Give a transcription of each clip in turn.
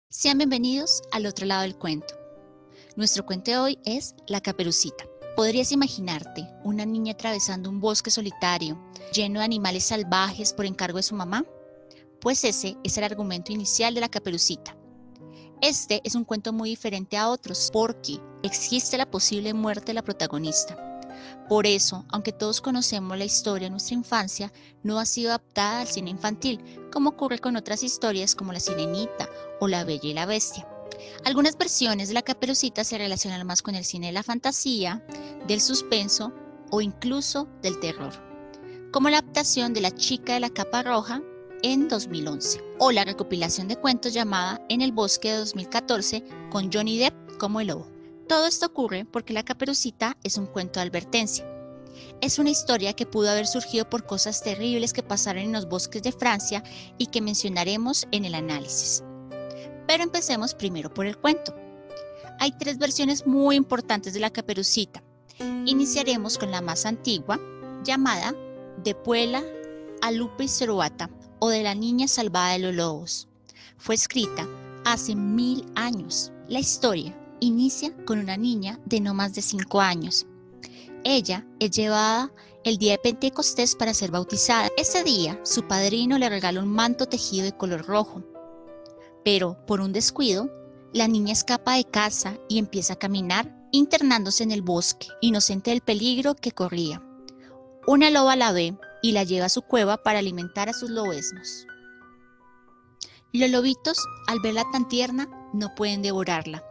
Sean bienvenidos al otro lado del cuento. Nuestro cuento de hoy es La Caperucita. ¿Podrías imaginarte una niña atravesando un bosque solitario, lleno de animales salvajes por encargo de su mamá? Pues ese es el argumento inicial de La Caperucita. Este es un cuento muy diferente a otros porque existe la posible muerte de la protagonista. Por eso, aunque todos conocemos la historia de nuestra infancia, no ha sido adaptada al cine infantil, como ocurre con otras historias como La Sirenita o La Bella y la Bestia. Algunas versiones de La Caperucita se relacionan más con el cine de la fantasía, del suspenso o incluso del terror, como la adaptación de La Chica de la Capa Roja en 2011, o la recopilación de cuentos llamada En el Bosque de 2014 con Johnny Depp como el lobo. Todo esto ocurre porque La Caperucita es un cuento de advertencia. Es una historia que pudo haber surgido por cosas terribles que pasaron en los bosques de Francia y que mencionaremos en el análisis. Pero empecemos primero por el cuento. Hay tres versiones muy importantes de La Caperucita. Iniciaremos con la más antigua, llamada De Puela a Lupe y Zoroata, o de la niña salvada de los lobos. Fue escrita hace 1000 años. La historia inicia con una niña de no más de 5 años. Ella es llevada el día de Pentecostés para ser bautizada. Ese día, su padrino le regala un manto tejido de color rojo. Pero, por un descuido, la niña escapa de casa y empieza a caminar, internándose en el bosque, inocente del peligro que corría. Una loba la ve y la lleva a su cueva para alimentar a sus lobeznos. Los lobitos, al verla tan tierna, no pueden devorarla,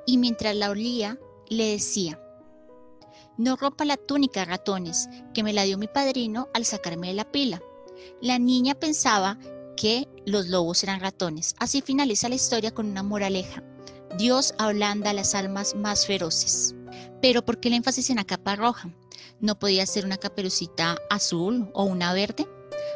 y mientras la olía, le decía: «No rompa la túnica, ratones, que me la dio mi padrino al sacarme de la pila». La niña pensaba que los lobos eran ratones. Así finaliza la historia con una moraleja: Dios ablanda a las almas más feroces. Pero ¿por qué el énfasis en la capa roja? ¿No podía ser una caperucita azul o una verde?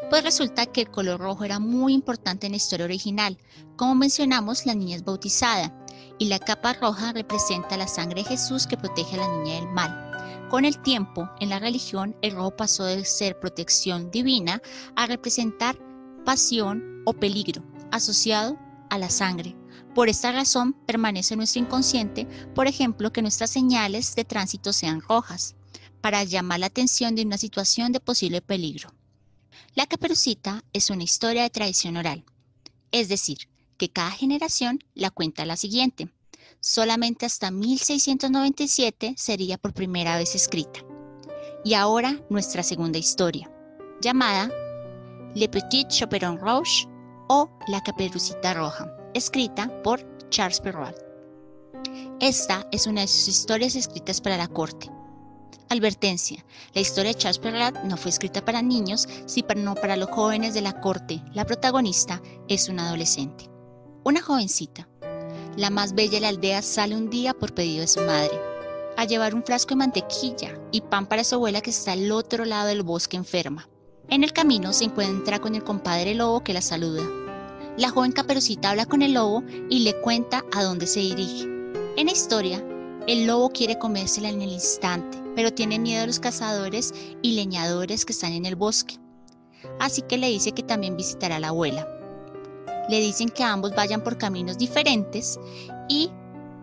Pues resulta que el color rojo era muy importante en la historia original. Como mencionamos, la niña es bautizada y la capa roja representa la sangre de Jesús que protege a la niña del mal. Con el tiempo, en la religión, el rojo pasó de ser protección divina a representar pasión o peligro asociado a la sangre. Por esta razón, permanece en nuestro inconsciente, por ejemplo, que nuestras señales de tránsito sean rojas, para llamar la atención de una situación de posible peligro. La Caperucita es una historia de tradición oral, es decir, que cada generación la cuenta a la siguiente. Solamente hasta 1697 sería por primera vez escrita. Y ahora nuestra segunda historia, llamada Le Petit Chaperon Rouge o La Caperucita Roja, escrita por Charles Perrault. Esta es una de sus historias escritas para la corte. Advertencia: la historia de Charles Perrault no fue escrita para niños, sino para los jóvenes de la corte. La protagonista es una adolescente. Una jovencita, la más bella de la aldea, sale un día por pedido de su madre a llevar un frasco de mantequilla y pan para su abuela que está al otro lado del bosque enferma. En el camino se encuentra con el compadre lobo que la saluda. La joven Caperucita habla con el lobo y le cuenta a dónde se dirige. En la historia, el lobo quiere comérsela en el instante, pero tiene miedo a los cazadores y leñadores que están en el bosque. Así que le dice que también visitará a la abuela. Le dicen que ambos vayan por caminos diferentes y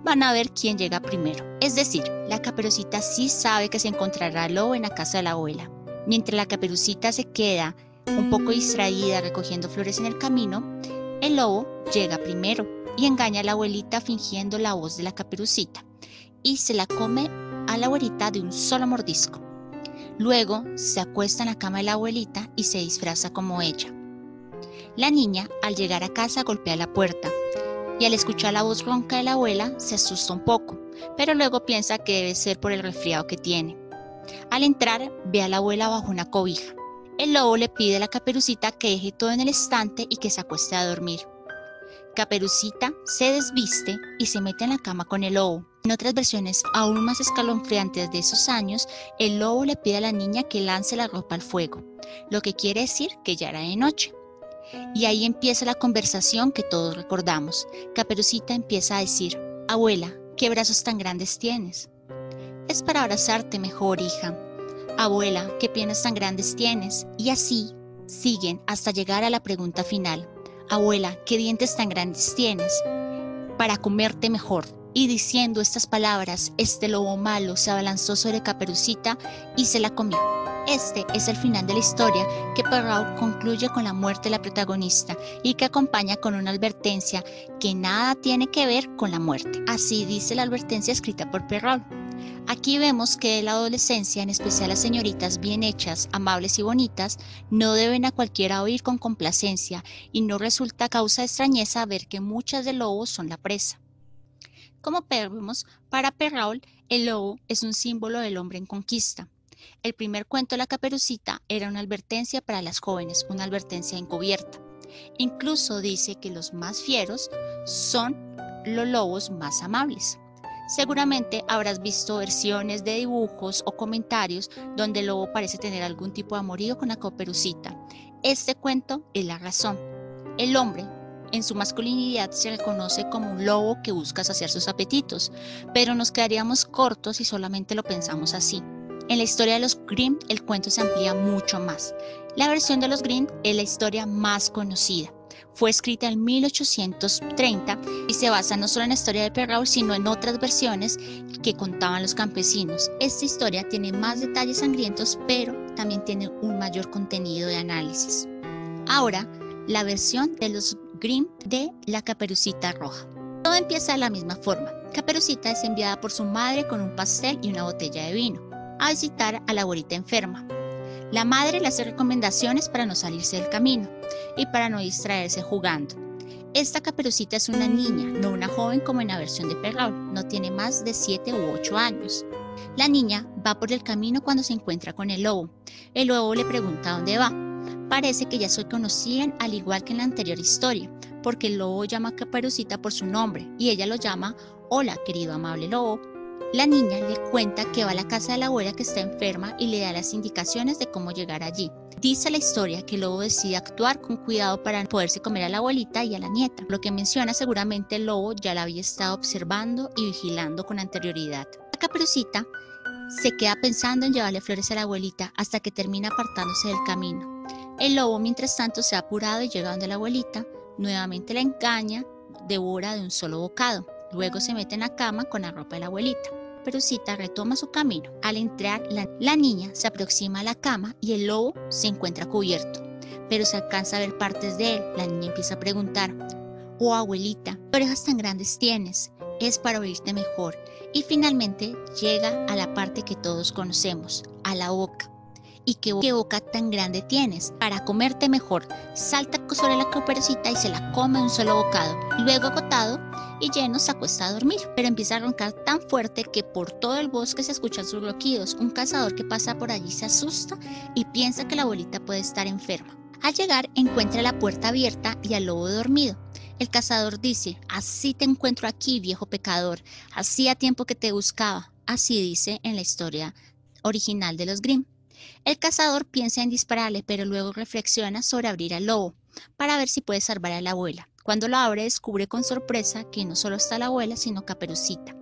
van a ver quién llega primero. Es decir, la Caperucita sí sabe que se encontrará al lobo en la casa de la abuela. Mientras la Caperucita se queda un poco distraída recogiendo flores en el camino, el lobo llega primero y engaña a la abuelita fingiendo la voz de la Caperucita y se la come a la abuelita de un solo mordisco. Luego se acuesta en la cama de la abuelita y se disfraza como ella. La niña, al llegar a casa, golpea la puerta y al escuchar la voz ronca de la abuela se asusta un poco, pero luego piensa que debe ser por el resfriado que tiene. Al entrar, ve a la abuela bajo una cobija. El lobo le pide a la Caperucita que deje todo en el estante y que se acueste a dormir. Caperucita se desviste y se mete en la cama con el lobo. En otras versiones aún más escalofriantes de esos años, el lobo le pide a la niña que lance la ropa al fuego, lo que quiere decir que ya era de noche. Y ahí empieza la conversación que todos recordamos. Caperucita empieza a decir: «Abuela, ¿qué brazos tan grandes tienes?». «Es para abrazarte mejor, hija». «Abuela, ¿qué piernas tan grandes tienes?». Y así siguen hasta llegar a la pregunta final: «Abuela, ¿qué dientes tan grandes tienes?». para comerte mejor. Y diciendo estas palabras, este lobo malo se abalanzó sobre Caperucita y se la comió. Este es el final de la historia que Perrault concluye con la muerte de la protagonista y que acompaña con una advertencia que nada tiene que ver con la muerte. Así dice la advertencia escrita por Perrault. Aquí vemos que la adolescencia, en especial las señoritas bien hechas, amables y bonitas, no deben a cualquiera oír con complacencia y no resulta causa de extrañeza ver que muchas de lobos son la presa. Como vemos, para Perrault, el lobo es un símbolo del hombre en conquista. El primer cuento de la Caperucita era una advertencia para las jóvenes, una advertencia encubierta. Incluso dice que los más fieros son los lobos más amables. Seguramente habrás visto versiones de dibujos o comentarios donde el lobo parece tener algún tipo de amorío con la Caperucita. Este cuento es la razón. El hombre, en su masculinidad, se reconoce como un lobo que busca saciar sus apetitos, pero nos quedaríamos cortos si solamente lo pensamos así. En la historia de los Grimm, el cuento se amplía mucho más. La versión de los Grimm es la historia más conocida. Fue escrita en 1830 y se basa no solo en la historia de Perrault, sino en otras versiones que contaban los campesinos. Esta historia tiene más detalles sangrientos, pero también tiene un mayor contenido de análisis. Ahora, la versión de los Grimm de la Caperucita Roja. Todo empieza de la misma forma. Caperucita es enviada por su madre con un pastel y una botella de vino a visitar a la abuelita enferma. La madre le hace recomendaciones para no salirse del camino y para no distraerse jugando. Esta Caperucita es una niña, no una joven como en la versión de Perrault, no tiene más de 7 u 8 años. La niña va por el camino cuando se encuentra con el lobo. El lobo le pregunta dónde va. Parece que ya se conocían al igual que en la anterior historia, porque el lobo llama a Caperucita por su nombre y ella lo llama «Hola, querido amable lobo». La niña le cuenta que va a la casa de la abuela que está enferma y le da las indicaciones de cómo llegar allí. Dice la historia que el lobo decide actuar con cuidado para poderse comer a la abuelita y a la nieta, lo que menciona seguramente el lobo ya la había estado observando y vigilando con anterioridad. La Caperucita se queda pensando en llevarle flores a la abuelita hasta que termina apartándose del camino. El lobo, mientras tanto, se ha apurado y llega donde la abuelita, nuevamente la engaña, devora de un solo bocado. Luego se mete en la cama con la ropa de la abuelita. Caperucita retoma su camino. Al entrar, la niña se aproxima a la cama y el lobo se encuentra cubierto, pero se alcanza a ver partes de él. La niña empieza a preguntar: «Oh, abuelita, ¿qué orejas tan grandes tienes? Es para oírte mejor». Y finalmente llega a la parte que todos conocemos, a la boca. «¿Y qué boca tan grande tienes? Para comerte mejor». Salta sobre la Caperucita y se la come un solo bocado. Luego, agotado y lleno, se acuesta a dormir, pero empieza a roncar tan fuerte que por todo el bosque se escuchan sus ronquidos. Un cazador que pasa por allí se asusta y piensa que la abuelita puede estar enferma. Al llegar, encuentra la puerta abierta y al lobo dormido. El cazador dice: «Así te encuentro aquí, viejo pecador. Hacía tiempo que te buscaba». Así dice en la historia original de los Grimm. El cazador piensa en dispararle, pero luego reflexiona sobre abrir al lobo para ver si puede salvar a la abuela. Cuando lo abre, descubre con sorpresa que no solo está la abuela, sino Caperucita.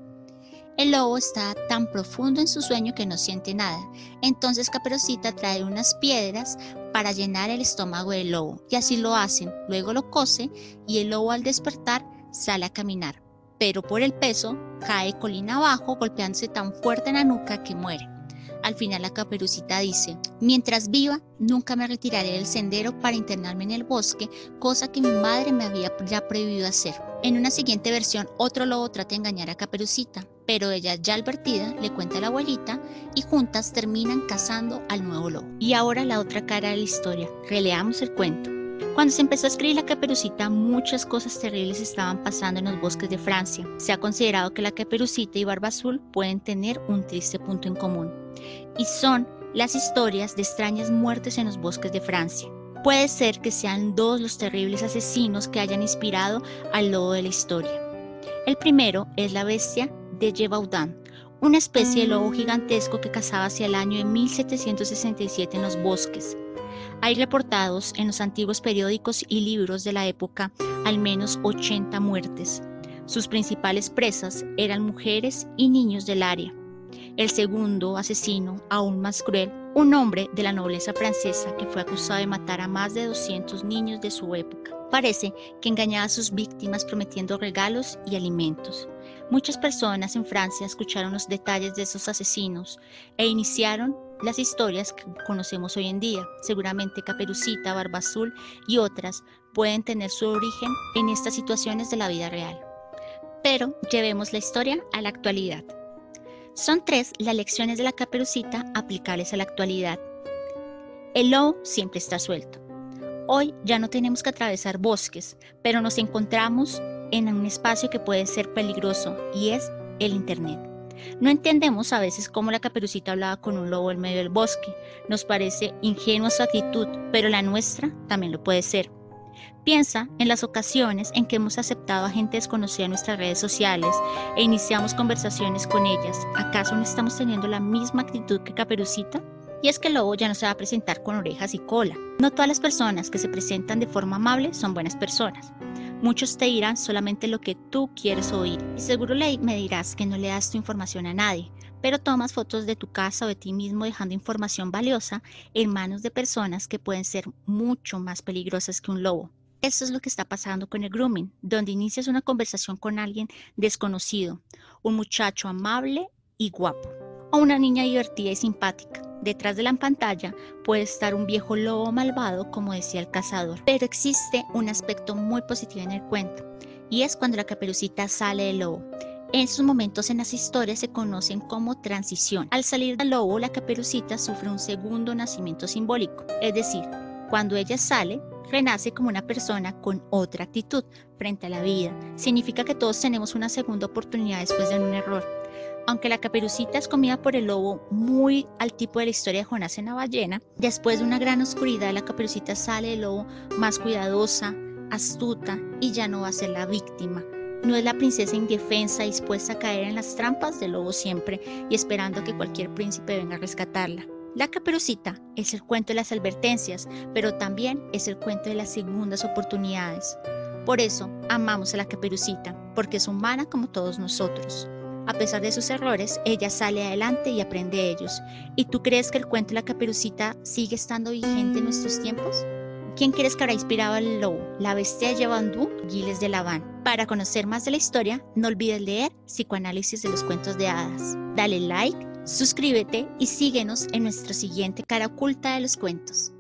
El lobo está tan profundo en su sueño que no siente nada. Entonces Caperucita trae unas piedras para llenar el estómago del lobo, y así lo hacen. Luego lo cose y el lobo, al despertar, sale a caminar, pero por el peso cae colina abajo, golpeándose tan fuerte en la nuca que muere. Al final, la Caperucita dice: «Mientras viva, nunca me retiraré del sendero para internarme en el bosque, cosa que mi madre me había ya prohibido hacer». En una siguiente versión, otro lobo trata de engañar a Caperucita, pero ella, ya advertida, le cuenta a la abuelita y juntas terminan cazando al nuevo lobo. Y ahora la otra cara de la historia. Releamos el cuento. Cuando se empezó a escribir la Caperucita, muchas cosas terribles estaban pasando en los bosques de Francia. Se ha considerado que la Caperucita y Barba Azul pueden tener un triste punto en común, y son las historias de extrañas muertes en los bosques de Francia. Puede ser que sean dos los terribles asesinos que hayan inspirado al lobo de la historia. El primero es la bestia de Gévaudan, una especie de lobo gigantesco que cazaba hacia el año de 1767 en los bosques. Hay reportados en los antiguos periódicos y libros de la época al menos 80 muertes. Sus principales presas eran mujeres y niños del área. El segundo asesino, aún más cruel, un hombre de la nobleza francesa que fue acusado de matar a más de 200 niños de su época. Parece que engañaba a sus víctimas prometiendo regalos y alimentos. Muchas personas en Francia escucharon los detalles de esos asesinos e iniciaron las historias que conocemos hoy en día. Seguramente Caperucita, Barba Azul y otras pueden tener su origen en estas situaciones de la vida real. Pero llevemos la historia a la actualidad. Son 3 las lecciones de la Caperucita aplicables a la actualidad. El lobo siempre está suelto. Hoy ya no tenemos que atravesar bosques, pero nos encontramos en un espacio que puede ser peligroso y es el Internet. No entendemos a veces cómo la Caperucita hablaba con un lobo en medio del bosque. Nos parece ingenua su actitud, pero la nuestra también lo puede ser. Piensa en las ocasiones en que hemos aceptado a gente desconocida en nuestras redes sociales e iniciamos conversaciones con ellas. ¿Acaso no estamos teniendo la misma actitud que Caperucita? Y es que el lobo ya no se va a presentar con orejas y cola. No todas las personas que se presentan de forma amable son buenas personas. Muchos te dirán solamente lo que tú quieres oír. Y seguro me dirás que no le das tu información a nadie, pero tomas fotos de tu casa o de ti mismo dejando información valiosa en manos de personas que pueden ser mucho más peligrosas que un lobo. Eso es lo que está pasando con el grooming, donde inicias una conversación con alguien desconocido, un muchacho amable y guapo, o una niña divertida y simpática. Detrás de la pantalla puede estar un viejo lobo malvado, como decía el cazador. Pero existe un aspecto muy positivo en el cuento, y es cuando la Caperucita sale del lobo. Esos momentos en las historias se conocen como transición. Al salir del lobo, la Caperucita sufre un segundo nacimiento simbólico, es decir, cuando ella sale, renace como una persona con otra actitud frente a la vida. Significa que todos tenemos una segunda oportunidad después de un error. Aunque la Caperucita es comida por el lobo, muy al tipo de la historia de Jonás en la ballena, después de una gran oscuridad, la Caperucita sale del lobo más cuidadosa, astuta y ya no va a ser la víctima. No es la princesa indefensa dispuesta a caer en las trampas del lobo siempre y esperando que cualquier príncipe venga a rescatarla. La Caperucita es el cuento de las advertencias, pero también es el cuento de las segundas oportunidades. Por eso amamos a la Caperucita, porque es humana como todos nosotros. A pesar de sus errores, ella sale adelante y aprende de ellos. ¿Y tú crees que el cuento de la Caperucita sigue estando vigente en nuestros tiempos? ¿Quién crees que habrá inspirado al lobo? ¿La bestia de Yabandú? Giles de Laván. Para conocer más de la historia, no olvides leer Psicoanálisis de los cuentos de hadas. Dale like, suscríbete y síguenos en nuestro siguiente Cara Oculta de los Cuentos.